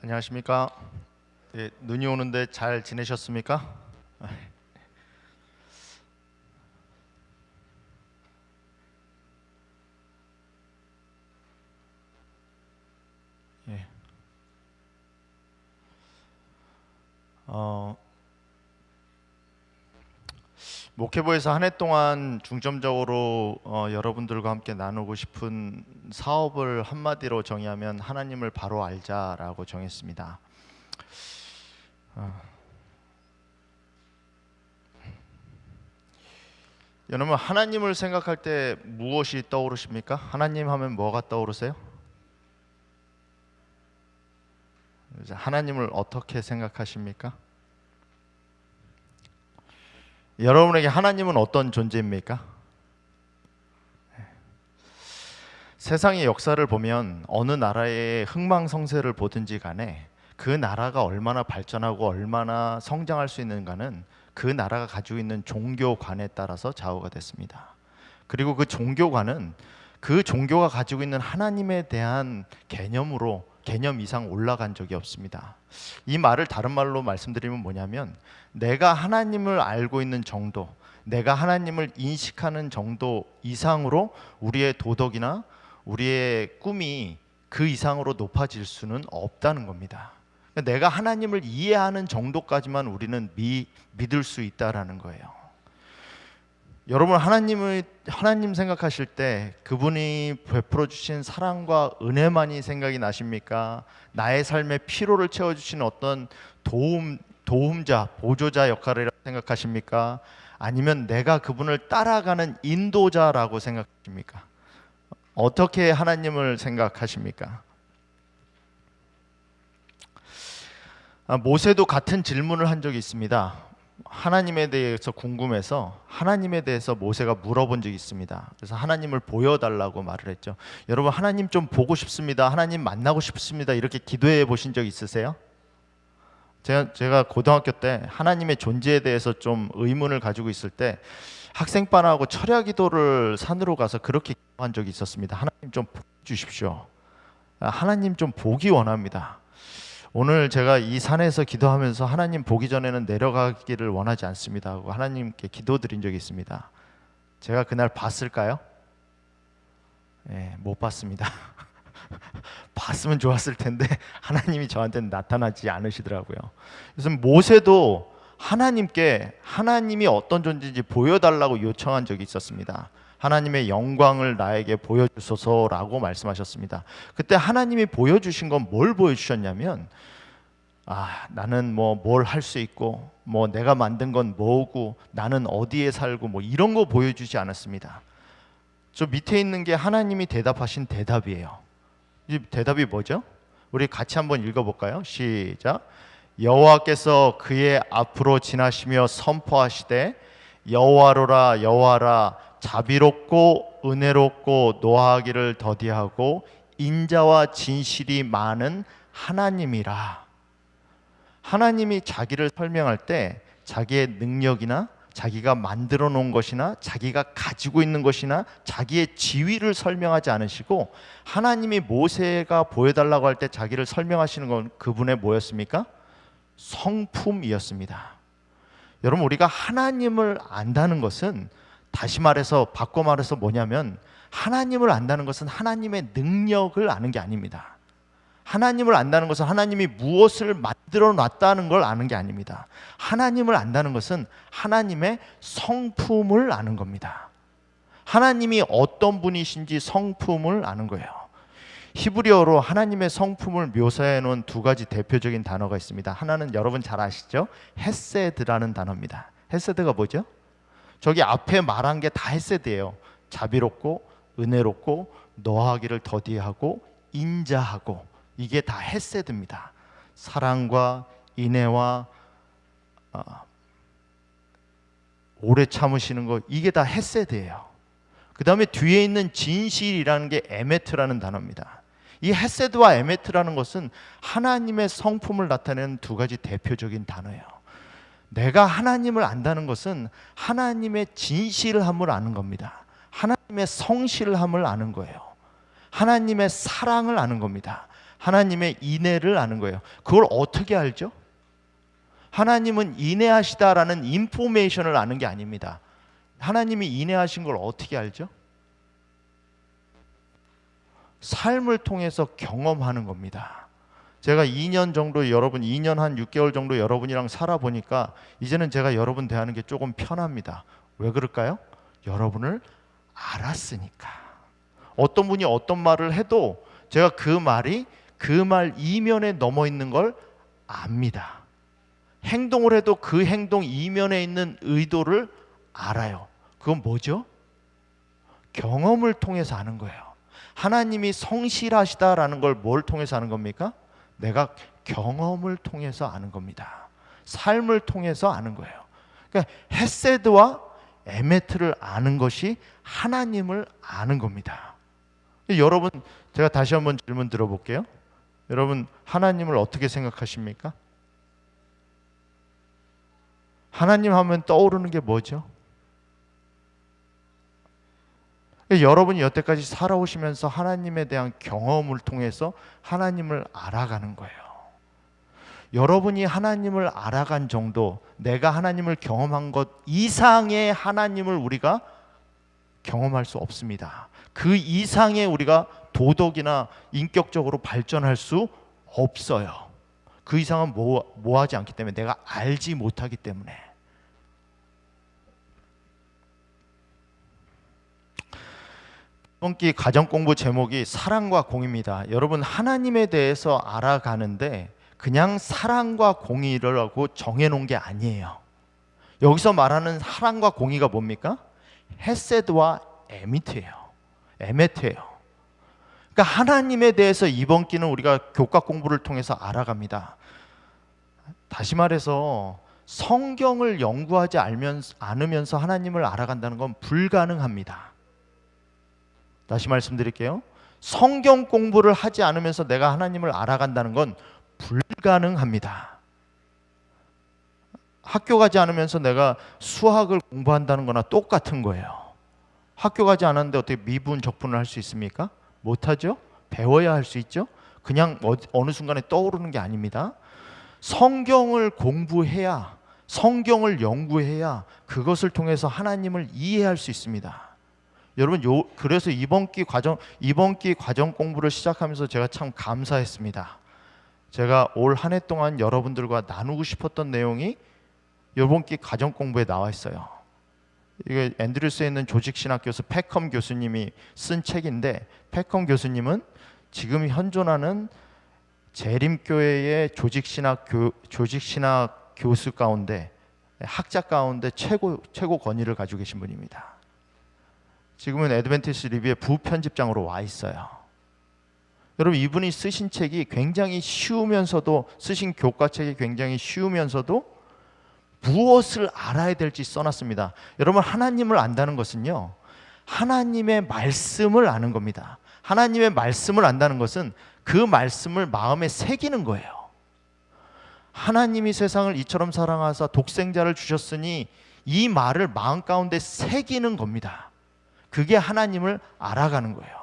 안녕하십니까? 예, 눈이 오는데 잘 지내셨습니까? 예. 어, 목회부에서 한 해 동안 중점적으로 여러분들과 함께 나누고 싶은 사업을 한마디로 정의하면 하나님을 바로 알자라고 정했습니다. 여러분, 하나님을 생각할 때 무엇이 떠오르십니까? 하나님 하면 뭐가 떠오르세요? 이제 하나님을 어떻게 생각하십니까? 여러분에게 하나님은 어떤 존재입니까? 세상의 역사를 보면 어느 나라의 흥망성쇠를 보든지 간에 그 나라가 얼마나 발전하고 얼마나 성장할 수 있는가는 그 나라가 가지고 있는 종교관에 따라서 좌우가 됐습니다. 그리고 그 종교관은 그 종교가 가지고 있는 하나님에 대한 개념 이상 올라간 적이 없습니다. 이 말을 다른 말로 말씀드리면 뭐냐면, 내가 하나님을 알고 있는 정도, 내가 하나님을 인식하는 정도 이상으로 우리의 도덕이나 우리의 꿈이 그 이상으로 높아질 수는 없다는 겁니다. 내가 하나님을 이해하는 정도까지만 우리는 믿을 수 있다라는 거예요. 여러분, 하나님 생각하실 때 그분이 베풀어 주신 사랑과 은혜만이 생각이 나십니까? 나의 삶의 피로를 채워 주시는 어떤 도움자, 보조자 역할이라고 생각하십니까? 아니면 내가 그분을 따라가는 인도자라고 생각하십니까? 어떻게 하나님을 생각하십니까? 모세도 같은 질문을 한 적이 있습니다. 하나님에 대해서 궁금해서 하나님에 대해서 모세가 물어본 적이 있습니다. 그래서 하나님을 보여달라고 말을 했죠. 여러분, 하나님 좀 보고 싶습니다, 하나님 만나고 싶습니다, 이렇게 기도해 보신 적 있으세요? 제가 고등학교 때 하나님의 존재에 대해서 좀 의문을 가지고 있을 때 학생반하고 철야 기도를 산으로 가서 그렇게 기도한 적이 있었습니다. 하나님 좀 보여주십시오. 하나님 좀 보기 원합니다. 오늘 제가 이 산에서 기도하면서 하나님 보기 전에는 내려가기를 원하지 않습니다 하고 하나님께 기도드린 적이 있습니다. 제가 그날 봤을까요? 네, 못 봤습니다. 봤으면 좋았을 텐데 하나님이 저한테는 나타나지 않으시더라고요. 그래서 모세도 하나님께 하나님이 어떤 존재인지 보여달라고 요청한 적이 있었습니다. 하나님의 영광을 나에게 보여주소서라고 말씀하셨습니다. 그때 하나님이 보여주신 건 뭘 보여주셨냐면, 나는 뭘 할 수 있고 내가 만든 건 뭐고 나는 어디에 살고 이런 거 보여주지 않았습니다. 저 밑에 있는 게 하나님이 대답하신 대답이에요. 이 대답이 뭐죠? 우리 같이 한번 읽어볼까요? 시작. 여호와께서 그의 앞으로 지나시며 선포하시되, 여호와로라 여호와라, 자비롭고 은혜롭고 노하기를 더디하고 인자와 진실이 많은 하나님이라. 하나님이 자기를 설명할 때 자기의 능력이나 자기가 만들어 놓은 것이나 자기가 가지고 있는 것이나 자기의 지위를 설명하지 않으시고, 하나님이 모세가 보여달라고 할 때 자기를 설명하시는 건 그분의 뭐였습니까? 성품이었습니다. 여러분, 우리가 하나님을 안다는 것은, 다시 말해서 바꿔 말해서 뭐냐면, 하나님을 안다는 것은 하나님의 능력을 아는 게 아닙니다. 하나님을 안다는 것은 하나님이 무엇을 만들어 놨다는 걸 아는 게 아닙니다. 하나님을 안다는 것은 하나님의 성품을 아는 겁니다. 하나님이 어떤 분이신지 성품을 아는 거예요. 히브리어로 하나님의 성품을 묘사해 놓은 두 가지 대표적인 단어가 있습니다. 하나는 여러분 잘 아시죠? 헤세드라는 단어입니다. 헤세드가 뭐죠? 저기 앞에 말한 게 다 헤세드예요. 자비롭고 은혜롭고 노하기를 더디하고 인자하고, 이게 다 헤세드입니다. 사랑과 인애와 오래 참으시는 거, 이게 다 헤세드예요. 그 다음에 뒤에 있는 진실이라는 게 에메트라는 단어입니다. 이 헤세드와 에메트라는 것은 하나님의 성품을 나타내는 두 가지 대표적인 단어예요. 내가 하나님을 안다는 것은 하나님의 진실함을 아는 겁니다. 하나님의 성실함을 아는 거예요. 하나님의 사랑을 아는 겁니다. 하나님의 인애를 아는 거예요. 그걸 어떻게 알죠? 하나님은 인애하시다라는 인포메이션을 아는 게 아닙니다. 하나님이 인애하신 걸 어떻게 알죠? 삶을 통해서 경험하는 겁니다. 제가 2년 정도 2년 한 6개월 정도 여러분이랑 살아보니까 이제는 제가 여러분 대하는 게 조금 편합니다. 왜 그럴까요? 여러분을 알았으니까. 어떤 분이 어떤 말을 해도 제가 그 말이 그 말 이면에 넘어 있는 걸 압니다. 행동을 해도 그 행동 이면에 있는 의도를 알아요. 그건 뭐죠? 경험을 통해서 아는 거예요. 하나님이 성실하시다라는 걸 뭘 통해서 아는 겁니까? 내가 경험을 통해서 아는 겁니다. 삶을 통해서 아는 거예요. 그러니까 헤세드와 에메트를 아는 것이 하나님을 아는 겁니다. 여러분, 제가 다시 한번 질문 들어볼게요. 여러분, 하나님을 어떻게 생각하십니까? 하나님 하면 떠오르는 게 뭐죠? 여러분이 여태까지 살아오시면서 하나님에 대한 경험을 통해서 하나님을 알아가는 거예요. 여러분이 하나님을 알아간 정도, 내가 하나님을 경험한 것 이상의 하나님을 우리가 경험할 수 없습니다. 그 이상의 우리가 도덕이나 인격적으로 발전할 수 없어요. 그 이상은 뭐하지 않기 때문에, 내가 알지 못하기 때문에. 이번 기 가정공부 제목이 사랑과 공의입니다. 여러분, 하나님에 대해서 알아가는데 그냥 사랑과 공의라고 정해놓은 게 아니에요. 여기서 말하는 사랑과 공의가 뭡니까? 헤세드와 에미트예요. 에메트예요. 그러니까 하나님에 대해서 이번 기는 우리가 교과 공부를 통해서 알아갑니다. 다시 말해서 성경을 연구하지 않으면서 하나님을 알아간다는 건 불가능합니다. 다시 말씀드릴게요. 성경 공부를 하지 않으면서 내가 하나님을 알아간다는 건 불가능합니다. 학교 가지 않으면서 내가 수학을 공부한다는 거나 똑같은 거예요. 학교 가지 않았는데 어떻게 미분, 적분을 할 수 있습니까? 못하죠? 배워야 할 수 있죠? 그냥 어느 순간에 떠오르는 게 아닙니다. 성경을 공부해야, 성경을 연구해야 그것을 통해서 하나님을 이해할 수 있습니다. 여러분, 그래서 이번 기 과정 공부를 시작하면서 제가 참 감사했습니다. 제가 올 한 해 동안 여러분들과 나누고 싶었던 내용이 이번 기 과정 공부에 나와 있어요. 이게 앤드류스에 있는 조직신학 교수 패컴 교수님이 쓴 책인데, 패컴 교수님은 지금 현존하는 재림교회의 조직신학 교수 가운데, 학자 가운데 최고 권위를 가지고 계신 분입니다. 지금은 애드벤티스트 리뷰의 부편집장으로 와 있어요. 여러분, 이분이 쓰신 책이 굉장히 쉬우면서도, 쓰신 교과책이 굉장히 쉬우면서도 무엇을 알아야 될지 써놨습니다. 여러분, 하나님을 안다는 것은요, 하나님의 말씀을 아는 겁니다. 하나님의 말씀을 안다는 것은 그 말씀을 마음에 새기는 거예요. 하나님이 세상을 이처럼 사랑하사 독생자를 주셨으니 이 말을 마음 가운데 새기는 겁니다. 그게 하나님을 알아가는 거예요.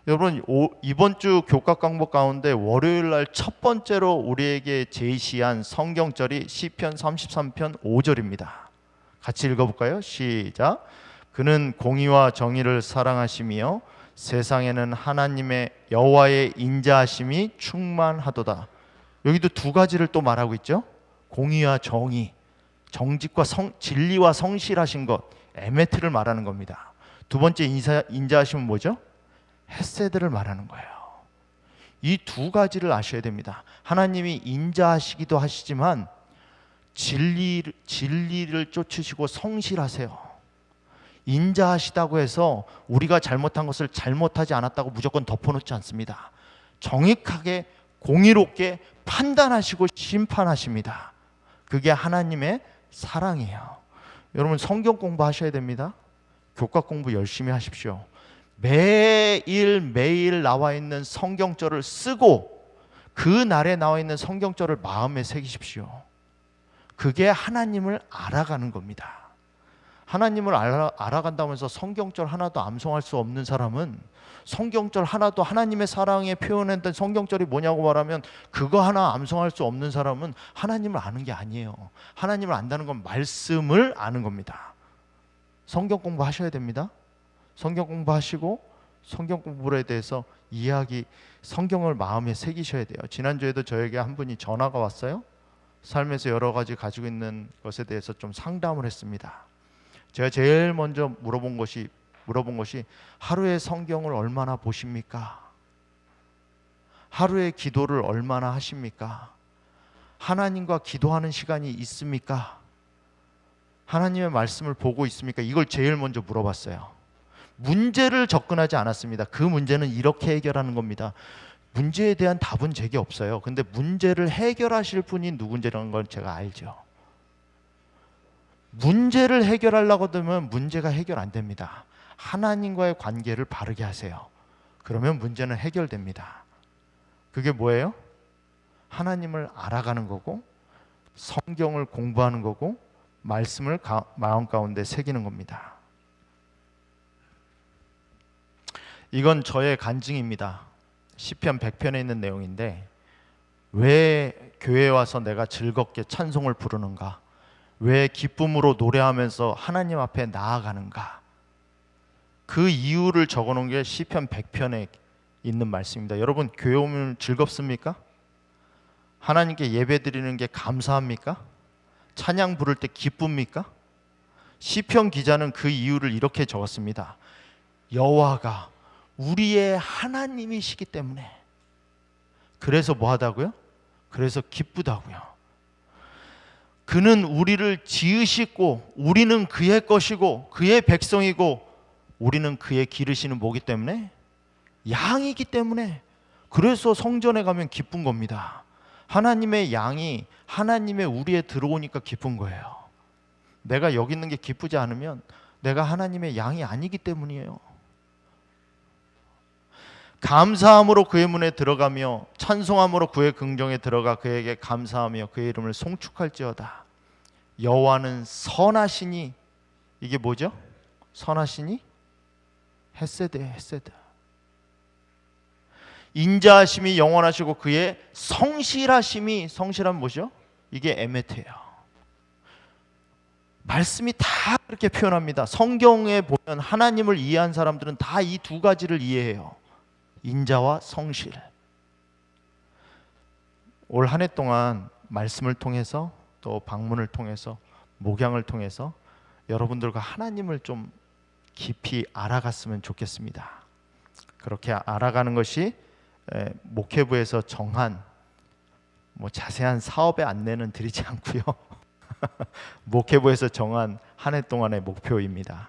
여러분, 이번 주 교과 과목 가운데 월요일 날 첫 번째로 우리에게 제시한 성경절이 시편 33편 5절입니다. 같이 읽어볼까요? 시작. 그는 공의와 정의를 사랑하시며 세상에는 하나님의 여호와의 인자하심이 충만하도다. 여기도 두 가지를 또 말하고 있죠. 공의와 정의, 정직과 진리와 성실하신 것, 에메트를 말하는 겁니다. 두 번째 인자하심은 뭐죠? 헤세드를 말하는 거예요. 이 두 가지를 아셔야 됩니다. 하나님이 인자하시기도 하시지만 진리를 쫓으시고 성실하세요. 인자하시다고 해서 우리가 잘못한 것을 잘못하지 않았다고 무조건 덮어놓지 않습니다. 정확하게 공의롭게 판단하시고 심판하십니다. 그게 하나님의 사랑이에요. 여러분, 성경 공부하셔야 됩니다. 교과 공부 열심히 하십시오. 매일 나와 있는 성경절을 쓰고 그 날에 나와 있는 성경절을 마음에 새기십시오. 그게 하나님을 알아가는 겁니다. 하나님을 알아간다면서 성경절 하나도 암송할 수 없는 사람은 성경절 하나도 하나님의 사랑에 표현했던 성경절이 뭐냐고 말하면 그거 하나 암송할 수 없는 사람은 하나님을 아는 게 아니에요. 하나님을 안다는 건 말씀을 아는 겁니다. 성경 공부하셔야 됩니다. 성경 공부하시고 성경 공부에 대해서 성경을 마음에 새기셔야 돼요. 지난주에도 저에게 한 분이 전화가 왔어요. 삶에서 여러 가지 가지고 있는 것에 대해서 좀 상담을 했습니다. 제가 제일 먼저 물어본 것이 하루에 성경을 얼마나 보십니까? 하루에 기도를 얼마나 하십니까? 하나님과 기도하는 시간이 있습니까? 하나님의 말씀을 보고 있습니까? 이걸 제일 먼저 물어봤어요. 문제를 접근하지 않았습니다. 그 문제는 이렇게 해결하는 겁니다. 문제에 대한 답은 제게 없어요. 근데 문제를 해결하실 분이 누군지라는 걸 제가 알죠. 문제를 해결하려고 들면 문제가 해결 안 됩니다. 하나님과의 관계를 바르게 하세요. 그러면 문제는 해결됩니다. 그게 뭐예요? 하나님을 알아가는 거고 성경을 공부하는 거고 말씀을 마음 가운데 새기는 겁니다. 이건 저의 간증입니다. 시편 100편에 있는 내용인데 왜 교회에 와서 내가 즐겁게 찬송을 부르는가? 왜 기쁨으로 노래하면서 하나님 앞에 나아가는가? 그 이유를 적어놓은 게 시편 100편에 있는 말씀입니다. 여러분 교회 오면 즐겁습니까? 하나님께 예배드리는 게 감사합니까? 찬양 부를 때 기쁩니까? 시편 기자는 그 이유를 이렇게 적었습니다. 여호와가 우리의 하나님이시기 때문에. 그래서 뭐 하다고요? 그래서 기쁘다고요. 그는 우리를 지으시고 우리는 그의 것이고 그의 백성이고 우리는 그의 기르시는 뭐기 때문에? 양이기 때문에. 그래서 성전에 가면 기쁜 겁니다. 하나님의 양이 하나님의 우리에 들어오니까 기쁜 거예요. 내가 여기 있는 게 기쁘지 않으면 내가 하나님의 양이 아니기 때문이에요. 감사함으로 그의 문에 들어가며 찬송함으로 그의 긍정에 들어가 그에게 감사하며 그의 이름을 송축할지어다. 여호와는 선하시니. 이게 뭐죠? 선하시니? 헤세드예요. 헤세드. 인자하심이 영원하시고 그의 성실하심이, 성실한 뭐죠? 이게 에메트예요. 말씀이 다 그렇게 표현합니다. 성경에 보면 하나님을 이해한 사람들은 다 이 두 가지를 이해해요. 인자와 성실. 올 한 해 동안 말씀을 통해서 또 방문을 통해서 목양을 통해서 여러분들과 하나님을 좀 깊이 알아갔으면 좋겠습니다. 그렇게 알아가는 것이 목회부에서 정한 자세한 사업의 안내는 드리지 않고요. 목회부에서 정한 한 해 동안의 목표입니다.